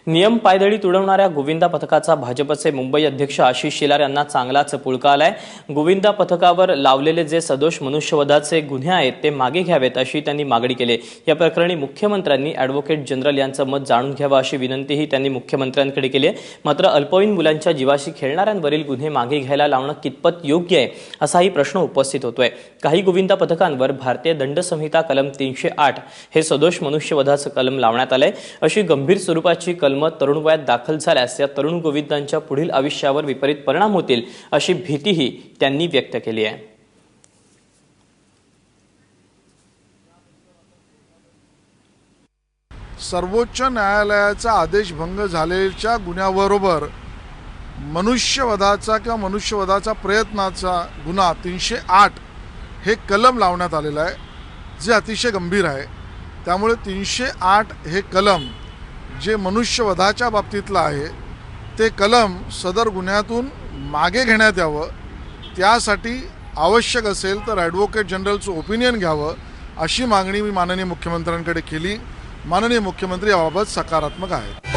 नियम पायदळी तुडवणाऱ्या गोविंदा पथकाचा भाजपचे मुंबई अध्यक्ष आशिष शेलार यांना चांगलाच पुळका आलाय। गोविंदा पथकावर लावलेले जे सदोष मनुष्यवधाचे गुन्हे आहेत ते मागे घ्यावेत अशी त्यांनी मागणी केली। या प्रकरणी मुख्यमंत्र्यांनी ॲडव्होकेट जनरल यांचं मत जाणून घ्यावं अशी विनंतीही त्यांनी मुख्यमंत्र्यांकडे केली आहे। मात्र अल्पवयीन मुलांच्या जीवाशी खेळणाऱ्यांवरील गुन्हे मागे घ्यायला लावणं कितपत योग्य आहे असाही प्रश्न उपस्थित होतोय। काही गोविंदा पथकांवर भारतीय दंड संहिता कलम 308 हे सदोष मनुष्यवधाचं कलम लावण्यात आलंय। अशी गंभीर स्वरूपाची कलम तरुण वयात दाखल झाल्यास या तरुण गोविंदांच्या पुढील आयुष्यावर विपरीत परिणाम होतील अशी भीतीही त्यांनी व्यक्त केली आहे। सर्वोच्च न्यायालयाचा आदेश भंग झालेल्या गुन्ह्याबरोबर मनुष्यवधाचा किंवा मनुष्यवधाचा प्रयत्नाचा गुन्हा 308 हे कलम लावण्यात आलेला आहे, जे अतिशय गंभीर आहे। त्यामुळे 308 हे कलम जे मनुष्यवधाच्या बाबतीतलं आहे ते कलम सदर गुन्ह्यातून मागे घेण्यात यावं। त्यासाठी आवश्यक असेल तर ॲडव्होकेट जनरलचं ओपिनियन घ्यावं अशी मागणी मी माननीय मुख्यमंत्र्यांकडे केली। माननीय मुख्यमंत्री याबाबत सकारात्मक आहेत।